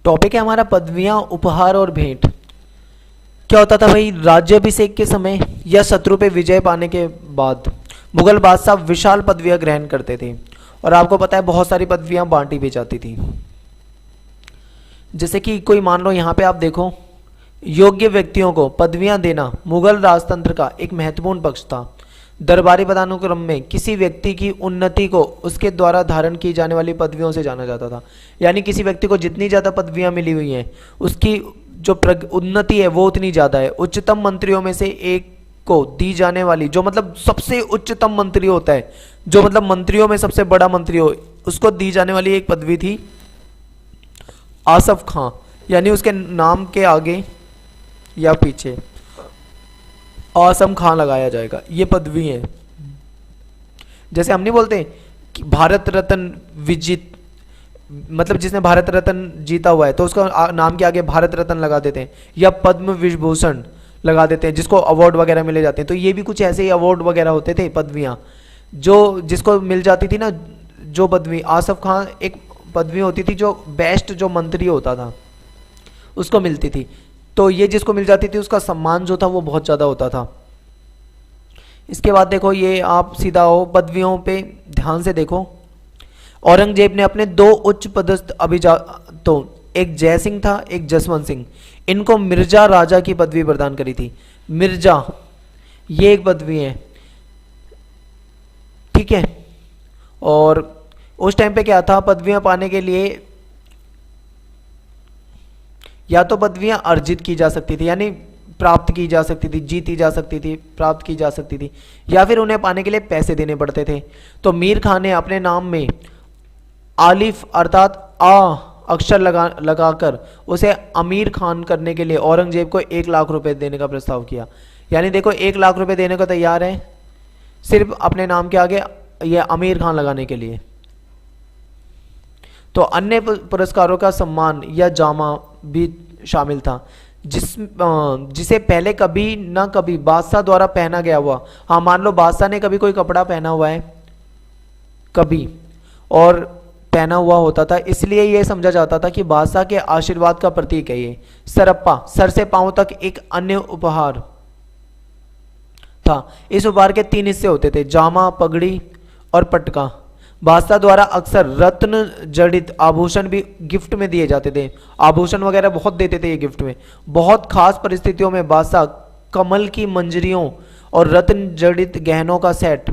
Topic है हमारा पदवियां, उपहार और भेंट। क्या होता था भाई, राज्याभिषेक के समय या शत्रु पे विजय पाने के बाद मुगल बादशाह विशाल पदवियां ग्रहण करते थे और आपको पता है बहुत सारी पदवियां बांटी भी जाती थी। जैसे कि कोई मान लो यहाँ पे आप देखो, योग्य व्यक्तियों को पदवियां देना मुगल राजतंत्र का एक महत्वपूर्ण पक्ष था। दरबारी पदानुक्रम में किसी व्यक्ति की उन्नति को उसके द्वारा धारण की जाने वाली पदवियों से जाना जाता था। यानी किसी व्यक्ति को जितनी ज़्यादा पदवियां मिली हुई हैं उसकी जो उन्नति है वो उतनी ज़्यादा है। उच्चतम मंत्रियों में से एक को दी जाने वाली, जो मतलब सबसे उच्चतम मंत्री होता है, जो मतलब मंत्रियों में सबसे बड़ा मंत्री हो, उसको दी जाने वाली एक पदवी थी आसफ खां। यानी उसके नाम के आगे या पीछे आसम खां लगाया जाएगा। ये पदवी है। जैसे हम नहीं बोलते कि भारत रत्न विजित, मतलब जिसने भारत रत्न जीता हुआ है तो उसका नाम के आगे भारत रत्न लगा देते हैं, या पद्म विभूषण लगा देते हैं जिसको अवार्ड वगैरह मिले जाते हैं। तो ये भी कुछ ऐसे ही अवार्ड वगैरह होते थे, पदवियां जो जिसको मिल जाती थी ना। जो पदवी आसफ खां एक पदवी होती थी जो बेस्ट जो मंत्री होता था उसको मिलती थी। तो ये जिसको मिल जाती थी उसका सम्मान जो था वो बहुत ज़्यादा होता था। इसके बाद देखो, ये आप सीधा हो पदवियों पे ध्यान से देखो। औरंगजेब ने अपने दो उच्च पदस्थ तो एक जय सिंह था, एक जसवंत सिंह, इनको मिर्जा राजा की पदवी प्रदान करी थी। मिर्जा ये एक पदवी है, ठीक है। और उस टाइम पे क्या था, पदवियां पाने के लिए या तो पदवियां अर्जित की जा सकती थी, यानी प्राप्त की जा सकती थी, जीती जा सकती थी, प्राप्त की जा सकती थी, या फिर उन्हें पाने के लिए पैसे देने पड़ते थे। तो मीर खान ने अपने नाम में आलिफ अर्थात आ अक्षर लगाकर उसे अमीर खान करने के लिए औरंगजेब को 1 लाख रुपए देने का प्रस्ताव किया। यानी देखो 1 लाख रुपए देने को तैयार है सिर्फ अपने नाम के आगे ये अमीर खान लगाने के लिए। तो अन्य पुरस्कारों का सम्मान या जामा भी शामिल था जिसे पहले कभी ना कभी बादशाह द्वारा पहना गया हुआ। हाँ, मान लो बादशाह ने कभी कोई कपड़ा पहना हुआ है कभी और पहना हुआ होता था, इसलिए यह समझा जाता था कि बादशाह के आशीर्वाद का प्रतीक है ये। सरप्पा, सर से पांव तक एक अन्य उपहार था। इस उपहार के 3 हिस्से होते थे, जामा, पगड़ी और पटका। बादशाह द्वारा अक्सर रत्न जड़ित आभूषण भी गिफ्ट में दिए जाते थे। आभूषण वगैरह बहुत देते थे ये गिफ्ट में। बहुत खास परिस्थितियों में बादशाह कमल की मंजरियों और रत्न जड़ित गहनों का सेट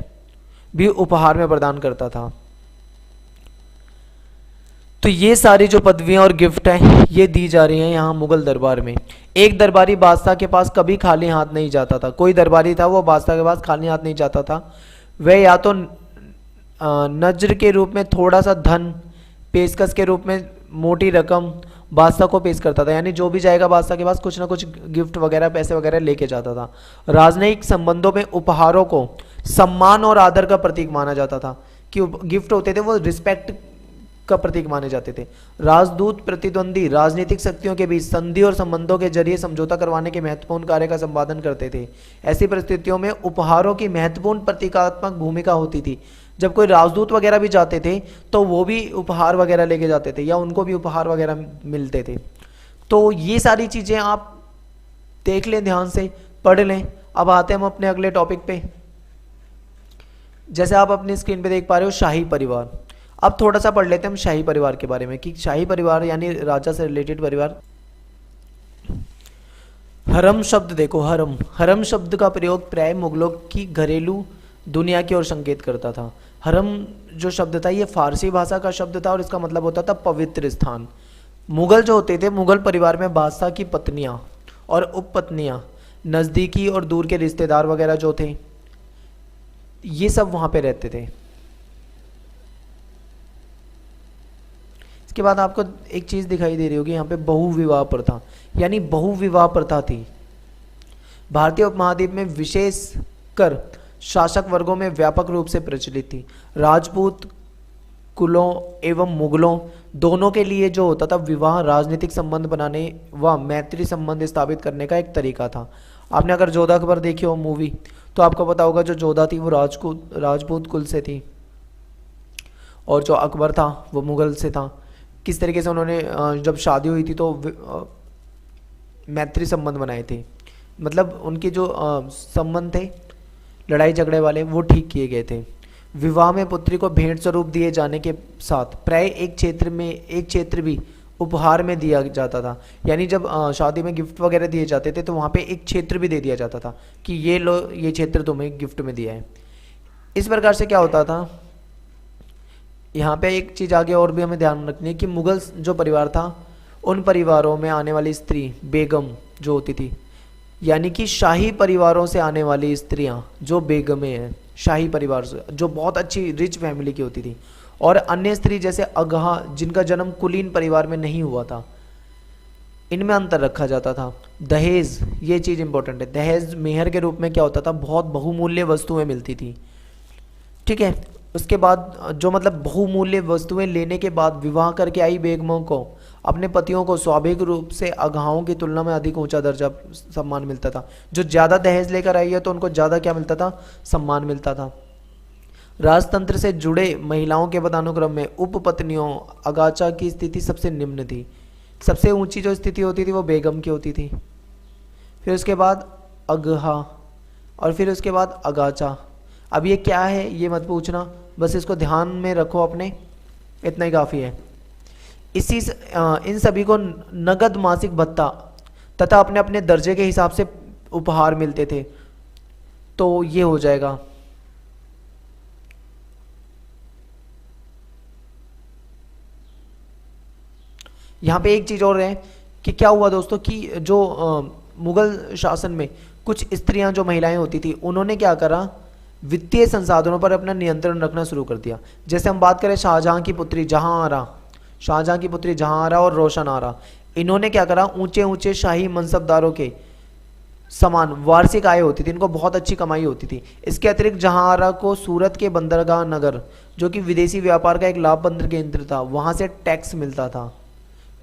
भी उपहार में प्रदान करता था। तो ये सारी जो पदवियां और गिफ्ट हैं ये दी जा रही हैं यहाँ मुगल दरबार में। एक दरबारी बादशाह के पास कभी खाली हाथ नहीं जाता था। कोई दरबारी था वो बादशाह के पास खाली हाथ नहीं जाता था। वह या तो नज्र के रूप में थोड़ा सा धन, पेशकश के रूप में मोटी रकम बादशाह को पेश करता था। यानी जो भी जाएगा बादशाह के पास कुछ ना कुछ गिफ्ट वगैरह, पैसे वगैरह लेके जाता था। राजनयिक संबंधों में उपहारों को सम्मान और आदर का प्रतीक माना जाता था। कि गिफ्ट होते थे वो रिस्पेक्ट का प्रतीक माने जाते थे। राजदूत प्रतिद्वंदी राजनीतिक शक्तियों के बीच संधि और संबंधों के जरिए समझौता करवाने के महत्वपूर्ण कार्य का संपादन करते थे। ऐसी परिस्थितियों में उपहारों की महत्वपूर्ण प्रतीकात्मक भूमिका होती थी। जब कोई राजदूत वगैरह भी जाते थे तो वो भी उपहार वगैरह लेके जाते थे या उनको भी उपहार वगैरह मिलते थे। तो ये सारी चीज़ें आप देख लें, ध्यान से पढ़ लें। अब आते हैं हम अपने अगले टॉपिक पे। जैसे आप अपनी स्क्रीन पे देख पा रहे हो शाही परिवार। अब थोड़ा सा पढ़ लेते हैं हम शाही परिवार के बारे में कि शाही परिवार यानी राजा से रिलेटेड परिवार। हरम शब्द देखो, हरम शब्द का प्रयोग प्राय मुगलों की घरेलू दुनिया की ओर संकेत करता था। हरम जो शब्द था ये फारसी भाषा का शब्द था और इसका मतलब होता था पवित्र स्थान। मुगल जो होते थे, मुगल परिवार में बादशाह की पत्नियां और उपपत्नियां, नज़दीकी और दूर के रिश्तेदार वगैरह जो थे ये सब वहां पे रहते थे। इसके बाद आपको एक चीज दिखाई दे रही होगी यहाँ पे, बहुविवाह प्रथा, यानी बहुविवाह प्रथा थी। भारतीय उपमहाद्वीप में विशेष कर शासक वर्गों में व्यापक रूप से प्रचलित थी। राजपूत कुलों एवं मुगलों दोनों के लिए जो होता था विवाह राजनीतिक संबंध बनाने व मैत्री संबंध स्थापित करने का एक तरीका था। आपने अगर जोधा अकबर देखी हो मूवी तो आपको पता होगा जो जोधा थी वो राजपूत कुल से थी और जो अकबर था वो मुगल से था। किस तरीके से उन्होंने जब शादी हुई थी तो मैत्री संबंध बनाए थे, मतलब उनके जो संबंध थे लड़ाई झगड़े वाले वो ठीक किए गए थे। विवाह में पुत्री को भेंट स्वरूप दिए जाने के साथ प्राय एक क्षेत्र भी उपहार में दिया जाता था। यानी जब शादी में गिफ्ट वगैरह दिए जाते थे तो वहाँ पे एक क्षेत्र भी दे दिया जाता था कि ये लो, ये क्षेत्र तुम्हें गिफ्ट में दिया है। इस प्रकार से क्या होता था, यहाँ पे एक चीज़ आगे और भी हमें ध्यान रखनी है कि मुगल जो परिवार था उन परिवारों में आने वाली स्त्री बेगम जो होती थी, यानी कि शाही परिवारों से आने वाली स्त्रियां जो बेगमें हैं शाही परिवार से, जो बहुत अच्छी रिच फैमिली की होती थी, और अन्य स्त्री जैसे अगहा जिनका जन्म कुलीन परिवार में नहीं हुआ था, इनमें अंतर रखा जाता था। दहेज, ये चीज़ इंपॉर्टेंट है, दहेज मेहर के रूप में क्या होता था, बहुत बहुमूल्य वस्तुएं मिलती थी। ठीक है, उसके बाद जो मतलब बहुमूल्य वस्तुएं लेने के बाद विवाह करके आई बेगमों को अपने पतियों को स्वाभाविक रूप से अगहाओं की तुलना में अधिक ऊंचा दर्जा सम्मान मिलता था। जो ज़्यादा दहेज लेकर आई है तो उनको ज़्यादा क्या मिलता था, सम्मान मिलता था। राजतंत्र से जुड़े महिलाओं के पदानुक्रम में उपपत्नियों अगाचा की स्थिति सबसे निम्न थी। सबसे ऊंची जो स्थिति होती थी वो बेगम की होती थी, फिर उसके बाद अगहा, और फिर उसके बाद अगाचा। अब ये क्या है ये मत पूछना, बस इसको ध्यान में रखो अपने, इतना ही काफ़ी है। इन सभी को नगद मासिक भत्ता तथा अपने अपने दर्जे के हिसाब से उपहार मिलते थे। तो ये हो जाएगा। यहाँ पे एक चीज़ और है कि क्या हुआ दोस्तों कि जो मुगल शासन में कुछ स्त्रियां जो महिलाएं होती थी उन्होंने क्या करा, वित्तीय संसाधनों पर अपना नियंत्रण रखना शुरू कर दिया। जैसे हम बात करें शाहजहां की पुत्री जहां आरा और रोशन आरा, इन्होंने क्या करा, ऊंचे ऊंचे शाही मनसबदारों के समान वार्षिक आय होती थी, इनको बहुत अच्छी कमाई होती थी। इसके अतिरिक्त जहां आरा को सूरत के बंदरगाह नगर जो कि विदेशी व्यापार का एक लाभबंद केंद्र था वहां से टैक्स मिलता था।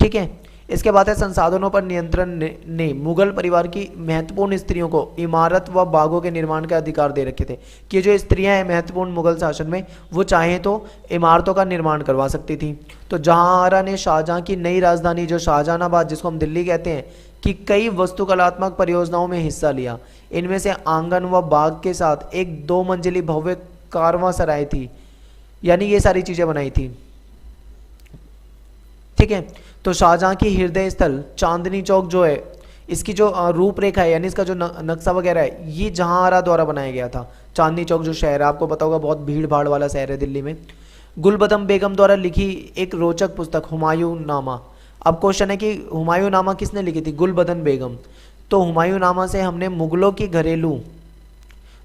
ठीक है, इसके बाद है संसाधनों पर नियंत्रण ने मुगल परिवार की महत्वपूर्ण स्त्रियों को इमारत व बागों के निर्माण के अधिकार दे रखे थे कि जो स्त्रियां हैं महत्वपूर्ण मुगल शासन में वो चाहें तो इमारतों का निर्माण करवा सकती थी। तो जहांआरा ने शाहजहां की नई राजधानी जो शाहजहानाबाद जिसको हम दिल्ली कहते हैं कि कई वस्तुकलात्मक परियोजनाओं में हिस्सा लिया। इनमें से आंगन व बाग के साथ एक 2 मंजिली भव्य कारवां सराय थी, यानी ये सारी चीजें बनाई थी। ठीक है, तो शाहजहां की हृदय स्थल चांदनी चौक जो है, इसकी जो रूपरेखा है यानी इसका जो नक्शा वगैरह है ये जहांआरा द्वारा बनाया गया था। चांदनी चौक जो शहर है आपको पता होगा, बहुत भीड़ भाड़ वाला शहर है दिल्ली में। गुलबदम बेगम द्वारा लिखी एक रोचक पुस्तक हुमायूं नामा। अब क्वेश्चन है कि हुमायूं नामा किसने लिखी थी, गुलबदन बेगम। तो हुमायूं नामा से हमने मुगलों की घरेलू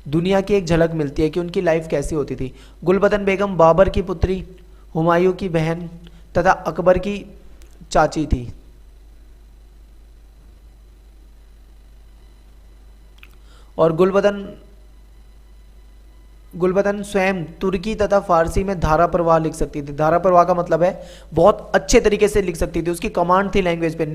दुनिया की एक झलक मिलती है कि उनकी लाइफ कैसी होती थी। गुलबदन बेगम बाबर की पुत्री, हुमायूं की बहन तथा अकबर की चाची थी। और गुलबदन स्वयं तुर्की तथा फारसी में धारा प्रवाह लिख सकती थी। धारा प्रवाह का मतलब है बहुत अच्छे तरीके से लिख सकती थी, उसकी कमांड थी लैंग्वेज पे।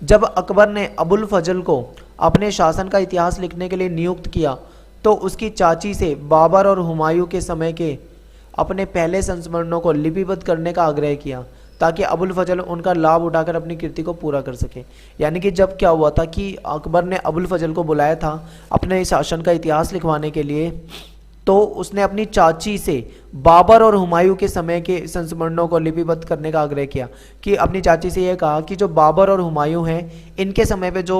जब अकबर ने अबुल फजल को अपने शासन का इतिहास लिखने के लिए नियुक्त किया तो उसकी चाची से बाबर और हुमायूं के समय के अपने पहले संस्मरणों को लिपिबद्ध करने का आग्रह किया ताकि अबुल फजल उनका लाभ उठाकर अपनी कृति को पूरा कर सके। यानी कि जब क्या हुआ था कि अकबर ने अबुल फजल को बुलाया था अपने शासन का इतिहास लिखवाने के लिए, तो उसने अपनी चाची से बाबर और हुमायूं के समय के संस्मरणों को लिपिबद्ध करने का आग्रह किया कि अपनी चाची से यह कहा कि जो बाबर और हुमायूं हैं इनके समय पे जो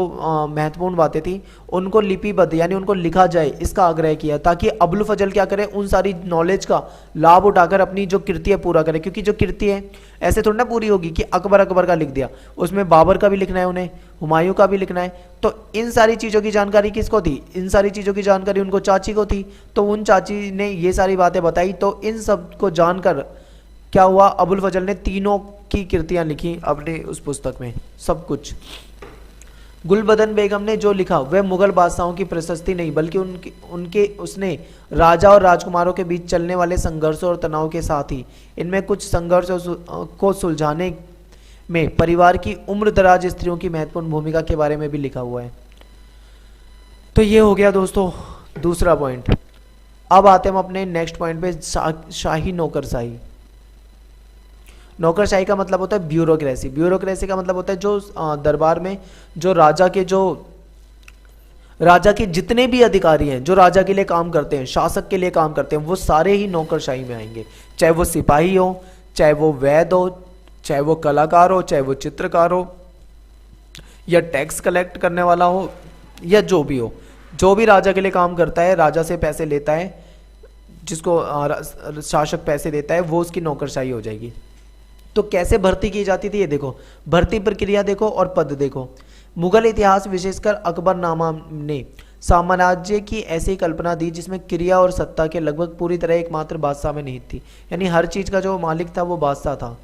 महत्वपूर्ण बातें थी उनको लिपिबद्ध यानी उनको लिखा जाए, इसका आग्रह किया ताकि अबुल फजल क्या करे, उन सारी नॉलेज का लाभ उठाकर अपनी जो कृति है पूरा करे। क्योंकि जो कृति है ऐसे थोड़ी ना पूरी होगी कि अकबर का लिख दिया, उसमें बाबर का भी लिखना है, उन्हें हुमायूं का भी लिखना है। तो इन सारी चीज़ों की जानकारी किसको थी, इन सारी चीज़ों की जानकारी उनको चाची को थी। तो उन चाची ने ये सारी बातें बताई, तो इन सब को जानकर क्या हुआ, अबुल फजल ने तीनों की कृतियां लिखी अपने उस पुस्तक में सब कुछ। गुलबदन बेगम ने जो लिखा वह मुगल बादशाहों की प्रशस्ति नहीं बल्कि उसने राजा और राजकुमारों के बीच चलने वाले संघर्षों और तनाव के साथ ही इनमें कुछ संघर्षों को सुलझाने में परिवार की उम्र दराज स्त्रियों की महत्वपूर्ण भूमिका के बारे में भी लिखा हुआ है। तो ये हो गया दोस्तों दूसरा पॉइंट। अब आते हैं हम अपने नेक्स्ट पॉइंट पे, शाही नौकरशाही। नौकरशाही का मतलब होता है ब्यूरोक्रेसी। ब्यूरोक्रेसी का मतलब होता है जो दरबार में जो राजा के जितने भी अधिकारी हैं, जो राजा के लिए काम करते हैं, शासक के लिए काम करते हैं, वो सारे ही नौकरशाही में आएंगे। चाहे वो सिपाही हो, चाहे वो वैद्य हो, चाहे वो कलाकार हो, चाहे वो चित्रकार हो, या टैक्स कलेक्ट करने वाला हो, या जो भी हो, जो भी राजा के लिए काम करता है, राजा से पैसे लेता है, जिसको शासक पैसे देता है, वो उसकी नौकरशाही हो जाएगी। तो कैसे भर्ती की जाती थी ये देखो, भर्ती प्रक्रिया देखो और पद देखो। मुगल इतिहास विशेषकर अकबरनामा ने साम्राज्य की ऐसी कल्पना दी जिसमें क्रिया और सत्ता के लगभग पूरी तरह एकमात्र बादशाह में निहित थी, यानी हर चीज का जो मालिक था वो बादशाह था,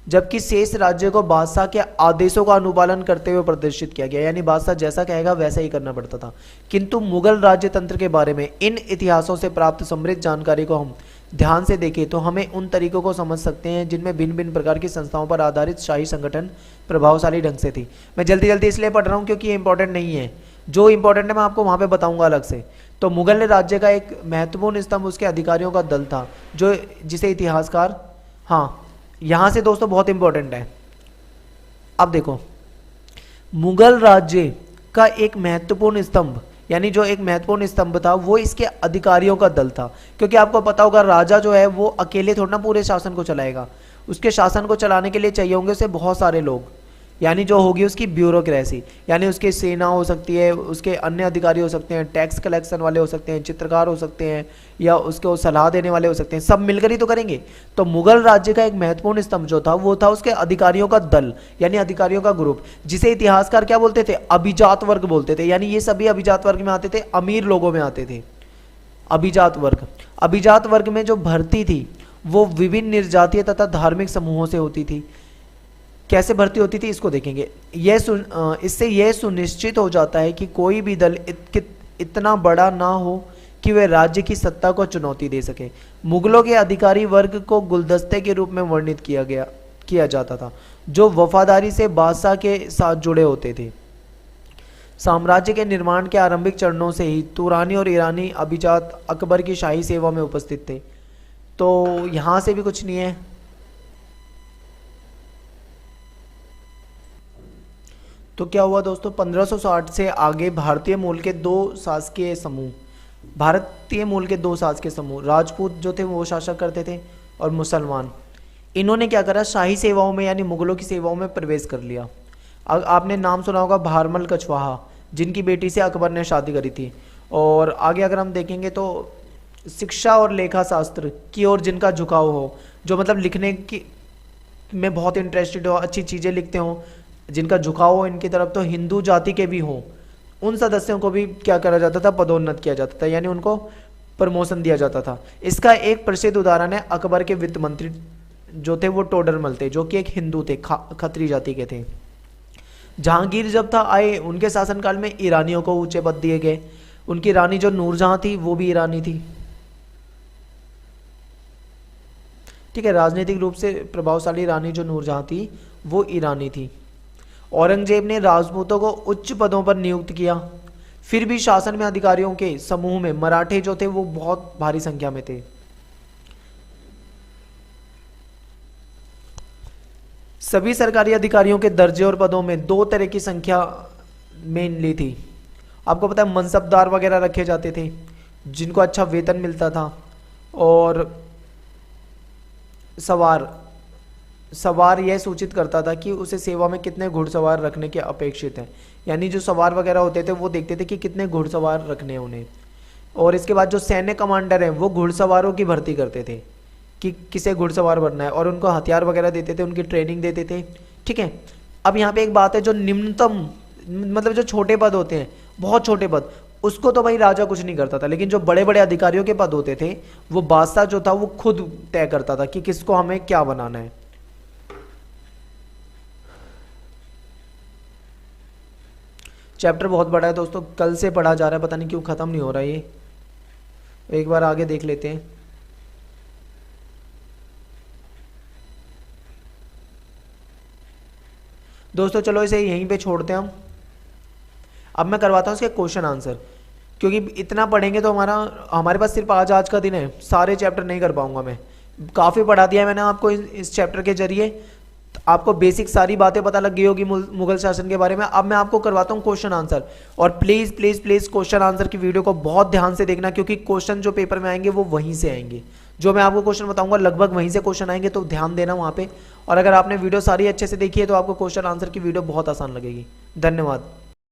जबकि शेष राज्य को बादशाह के आदेशों का अनुपालन करते हुए प्रदर्शित किया गया, यानी बादशाह जैसा कहेगा वैसा ही करना पड़ता था। किंतु मुगल राज्य तंत्र के बारे में इन इतिहासों से प्राप्त समृद्ध जानकारी को हम ध्यान से देखें तो हमें उन तरीकों को समझ सकते हैं जिनमें भिन्न भिन्न प्रकार की संस्थाओं पर आधारित शाही संगठन प्रभावशाली ढंग से थी। मैं जल्दी जल्दी इसलिए पढ़ रहा हूँ क्योंकि ये इंपॉर्टेंट नहीं है, जो इंपॉर्टेंट है मैं आपको वहाँ पे बताऊंगा अलग से। तो मुगल राज्य का एक महत्वपूर्ण स्तंभ उसके अधिकारियों का दल था, जो जिसे इतिहासकार, हाँ यहाँ से दोस्तों बहुत इंपॉर्टेंट है। अब देखो, मुगल राज्य का एक महत्वपूर्ण स्तंभ, यानी जो एक महत्वपूर्ण स्तंभ था वो इसके अधिकारियों का दल था, क्योंकि आपको पता होगा राजा जो है वो अकेले थोड़ा ना पूरे शासन को चलाएगा, उसके शासन को चलाने के लिए चाहिए होंगे उसे बहुत सारे लोग, यानी जो होगी उसकी ब्यूरोक्रेसी, यानी उसकी सेना हो सकती है, उसके अन्य अधिकारी हो सकते हैं, टैक्स कलेक्शन वाले हो सकते हैं, चित्रकार हो सकते हैं, या उसको सलाह देने वाले हो सकते हैं, सब मिलकर ही तो करेंगे। तो मुगल राज्य का एक महत्वपूर्ण स्तंभ जो था वो था उसके अधिकारियों का दल, यानी अधिकारियों का ग्रुप, जिसे इतिहासकार क्या बोलते थे, अभिजात वर्ग बोलते थे, यानी ये सभी अभिजात वर्ग में आते थे, अमीर लोगों में आते थे अभिजात वर्ग। अभिजात वर्ग में जो भर्ती थी वो विभिन्न निर्जातीय तथा धार्मिक समूहों से होती थी। कैसे भर्ती होती थी इसको देखेंगे। इससे यह सुनिश्चित हो जाता है कि कोई भी दल इतना बड़ा ना हो कि वह राज्य की सत्ता को चुनौती दे सके। मुगलों के अधिकारी वर्ग को गुलदस्ते के रूप में वर्णित किया जाता था, जो वफादारी से बादशाह के साथ जुड़े होते थे। साम्राज्य के निर्माण के आरंभिक चरणों से ही तुरानी और ईरानी अभिजात अकबर की शाही सेवा में उपस्थित थे। तो यहां से भी कुछ नहीं है। तो क्या हुआ दोस्तों, 1560 से आगे भारतीय मूल के दो शासकीय समूह, राजपूत जो थे वो शासक करते थे और मुसलमान, इन्होंने क्या करा, शाही सेवाओं में यानी मुगलों की सेवाओं में प्रवेश कर लिया। आपने नाम सुना होगा भारमल कछवाहा, जिनकी बेटी से अकबर ने शादी करी थी। और आगे अगर हम देखेंगे तो शिक्षा और लेखा शास्त्र की ओर जिनका झुकाव हो, जो मतलब लिखने की में बहुत इंटरेस्टेड हो, अच्छी चीज़ें लिखते हो, जिनका झुकाव हो इनकी तरफ, तो हिंदू जाति के भी हों, उन सदस्यों को भी क्या करा जाता था, पदोन्नत किया जाता था, यानी उनको प्रमोशन दिया जाता था। इसका एक प्रसिद्ध उदाहरण है अकबर के वित्त मंत्री जो थे वो टोडरमल थे, जो कि एक हिंदू थे, खत्री जाति के थे। जहांगीर जब था आए, उनके शासनकाल में ईरानियों को ऊंचे पद दिए गए। उनकी रानी जो नूरजहां थी वो भी ईरानी थी। ठीक है, राजनीतिक रूप से प्रभावशाली रानी जो नूरजहां थी वो ईरानी थी। औरंगजेब ने राजपूतों को उच्च पदों पर नियुक्त किया। फिर भी शासन में अधिकारियों के समूह में मराठे जो थे वो बहुत भारी संख्या में थे। सभी सरकारी अधिकारियों के दर्जे और पदों में दो तरह की संख्या मेनली थी। आपको पता है मनसबदार वगैरह रखे जाते थे जिनको अच्छा वेतन मिलता था, और सवार यह सूचित करता था कि उसे सेवा में कितने घुड़सवार रखने के अपेक्षित हैं, यानी जो सवार वगैरह होते थे वो देखते थे कि कितने घुड़सवार रखने हैं उन्हें। और इसके बाद जो सैन्य कमांडर हैं वो घुड़सवारों की भर्ती करते थे कि किसे घुड़सवार बनना है, और उनको हथियार वगैरह देते थे, उनकी ट्रेनिंग देते थे। ठीक है, अब यहाँ पे एक बात है, जो निम्नतम मतलब जो छोटे पद होते हैं, बहुत छोटे पद, उसको तो भाई राजा कुछ नहीं करता था, लेकिन जो बड़े बड़े अधिकारियों के पद होते थे वो बादशाह जो था वो खुद तय करता था कि किसको हमें क्या बनाना है। चैप्टर बहुत बड़ा है दोस्तों, कल से पढ़ा जा रहा है, पता नहीं क्यों खत्म नहीं हो रहा ये। एक बार आगे देख लेते हैं। दोस्तों चलो इसे यहीं पे छोड़ते हैं हम। अब मैं करवाता हूँ इसके क्वेश्चन आंसर, क्योंकि इतना पढ़ेंगे तो हमारे पास सिर्फ आज का दिन है, सारे चैप्टर नहीं कर पाऊंगा मैं, काफ़ी पढ़ा दिया है मैंने आपको इस चैप्टर के जरिए। तो आपको बेसिक सारी बातें पता लग गई होगी मुगल शासन के बारे में। अब मैं आपको करवाता हूँ क्वेश्चन आंसर, और please please please question answer की वीडियो को बहुत ध्यान से देखना, क्योंकि क्वेश्चन जो पेपर में आएंगे वो वहीं से आएंगे। जो मैं आपको क्वेश्चन बताऊंगा लगभग वहीं से क्वेश्चन आएंगे, तो ध्यान देना वहाँ पे। और अगर आपने वीडियो सारी अच्छे से देखी है तो आपको क्वेश्चन आंसर की वीडियो बहुत आसान लगेगी। धन्यवाद।